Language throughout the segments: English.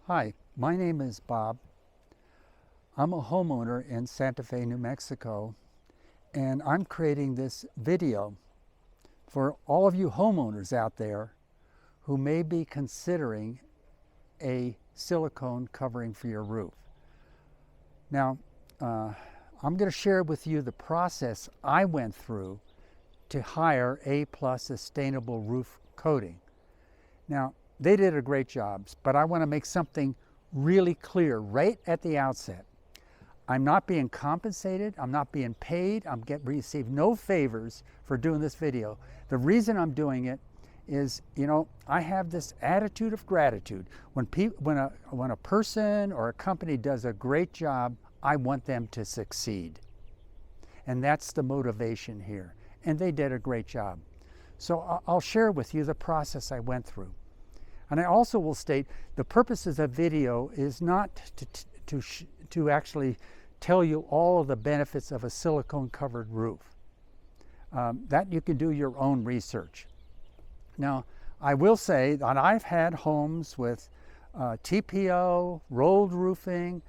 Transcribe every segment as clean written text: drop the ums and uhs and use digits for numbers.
Hi, my name is Bob. I'm a homeowner in Santa Fe, New Mexico, and I'm creating this video for all of you homeowners out there who may be considering a silicone covering for your roof. Now, I'm going to share with you the process I went through to hire A+ sustainable roof coating. Now, they did a great job, but I want to make something really clear right at the outset. I'm not being compensated, I'm not being paid, received no favors for doing this video. The reason I'm doing it is, I have this attitude of gratitude. When a person or a company does a great job, I want them to succeed. And that's the motivation here. And they did a great job. So I'll share with you the process I went through. And I also will state the purpose of the video is not to actually tell you all of the benefits of a silicone covered roof. That you can do your own research. Now, I will say that I've had homes with TPO, rolled roofing,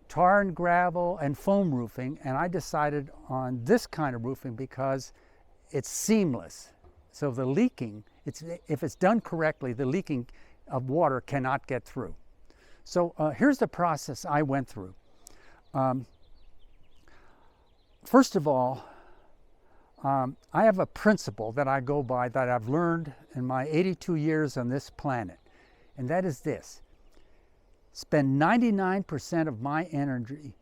tar and gravel, and foam roofing, and I decided on this kind of roofing because it's seamless. So the leaking, if it's done correctly, the leaking of water cannot get through. So here's the process I went through. First of all, I have a principle that I go by that I've learned in my 82 years on this planet, and that is this: spend 99% of my energy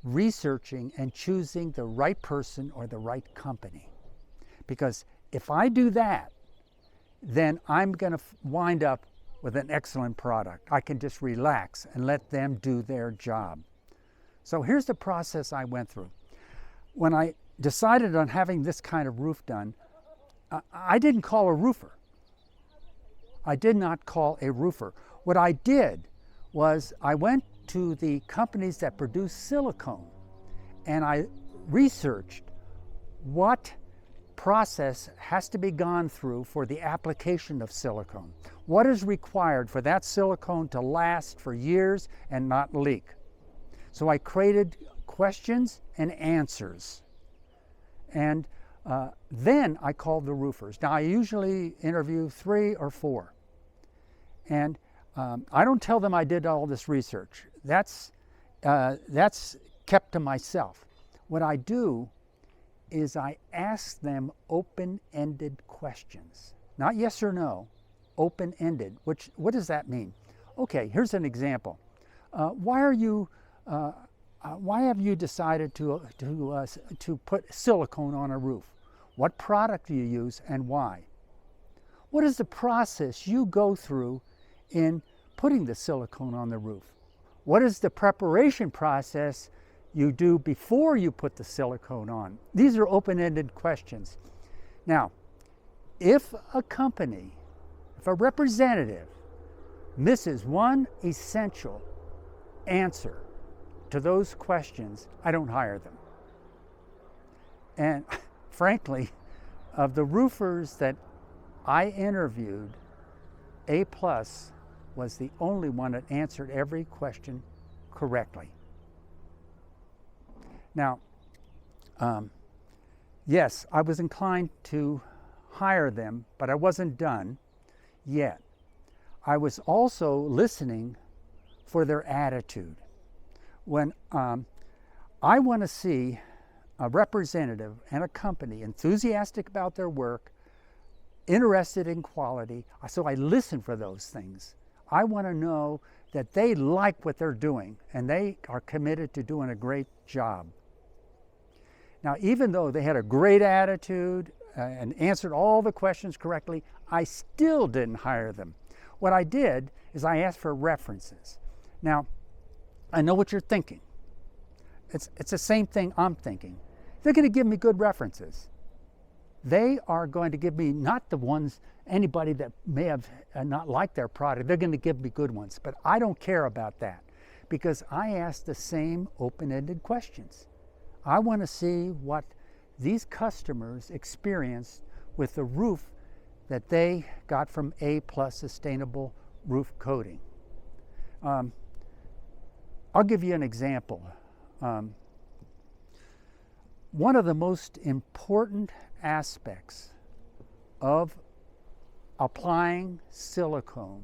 researching and choosing the right person or the right company. Because if I do that, then I'm going to wind up with an excellent product. I can just relax and let them do their job. So here's the process I went through. When I decided on having this kind of roof done, I didn't call a roofer. I did not call a roofer. What I did was I went to the companies that produce silicone and I researched what process has to be gone through for the application of silicone. What is required for that silicone to last for years and not leak? So I created questions and answers. And then I called the roofers. Now I usually interview 3 or 4. And I don't tell them I did all this research. That's kept to myself. What I do is I ask them open-ended questions. Not yes or no, open-ended. What does that mean? Okay, here's an example. Why have you decided to put silicone on a roof? What product do you use and why? What is the process you go through in putting the silicone on the roof? What is the preparation process you do before you put the silicone on? These are open-ended questions. Now, if a company, if a representative misses one essential answer to those questions, I don't hire them. And frankly, of the roofers that I interviewed, A+ was the only one that answered every question correctly. Now, yes, I was inclined to hire them, but I wasn't done yet. I was also listening for their attitude. When I want to see a representative and a company enthusiastic about their work, interested in quality, so I listen for those things. I want to know that they like what they're doing and they are committed to doing a great job. Now, even though they had a great attitude and answered all the questions correctly, I still didn't hire them. What I did is I asked for references. Now, I know what you're thinking. It's the same thing I'm thinking. They're going to give me good references. They are going to give me not the ones, anybody that may have not liked their product, they're going to give me good ones. But I don't care about that because I ask the same open-ended questions. I want to see what these customers experienced with the roof that they got from A+ sustainable roof coating. I'll give you an example. One of the most important aspects of applying silicone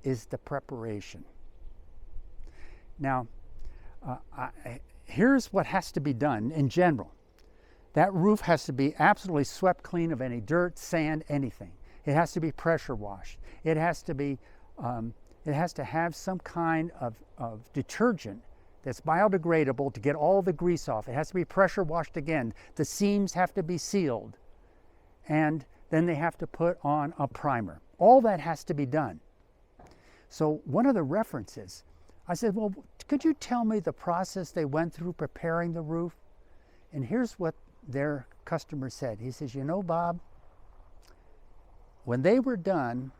is the preparation. Now, here's what has to be done in general. That roof has to be absolutely swept clean of any dirt, sand, anything. It has to be pressure washed. It has to have some kind of detergent that's biodegradable to get all the grease off. It has to be pressure washed again. The seams have to be sealed. And then they have to put on a primer. All that has to be done. So one of the references, I said, well, could you tell me the process they went through preparing the roof? And here's what their customer said. He says, you know, Bob, when they were done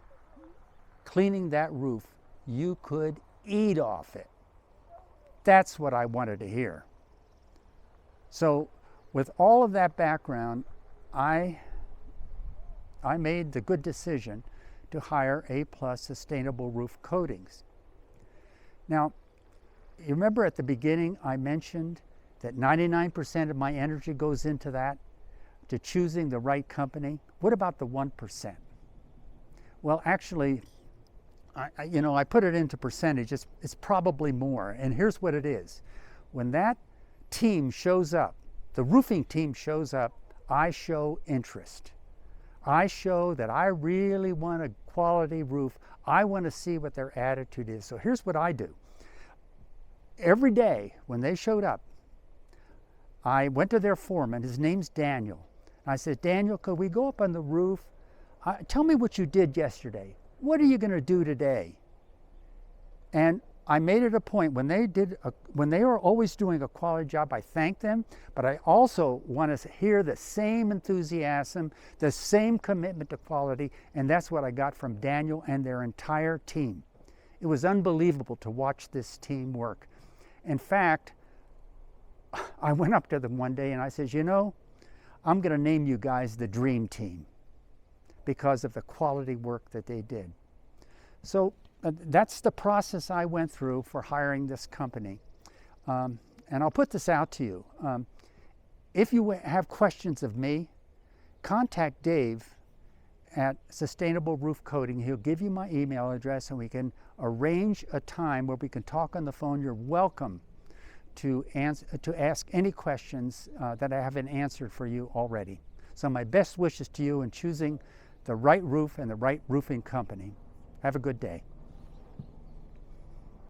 cleaning that roof, you could eat off it. That's what I wanted to hear. So with all of that background, I made the good decision to hire A+ Sustainable Roof Coatings. Now, you remember at the beginning I mentioned that 99% of my energy goes into that, to choosing the right company. What about the 1%? Well, actually, I put it into percentage. It's probably more. And here's what it is. When that team shows up, the roofing team shows up, I show interest. I show that I really want a quality roof. I want to see what their attitude is. So here's what I do. Every day when they showed up, I went to their foreman. His name's Daniel. And I said, Daniel, could we go up on the roof? Tell me what you did yesterday. What are you going to do today? And I made it a point when they are always doing a quality job, I thank them, but I also want to hear the same enthusiasm, the same commitment to quality, and that's what I got from Daniel and their entire team. It was unbelievable to watch this team work. In fact, I went up to them one day and I said, you know, I'm going to name you guys the Dream Team because of the quality work that they did. So that's the process I went through for hiring this company. And I'll put this out to you. If you have questions of me, contact Dave at Sustainable Roof Coating. He'll give you my email address and we can arrange a time where we can talk on the phone. You're welcome to ask any questions that I haven't answered for you already. So my best wishes to you in choosing the right roof and the right roofing company. Have a good day.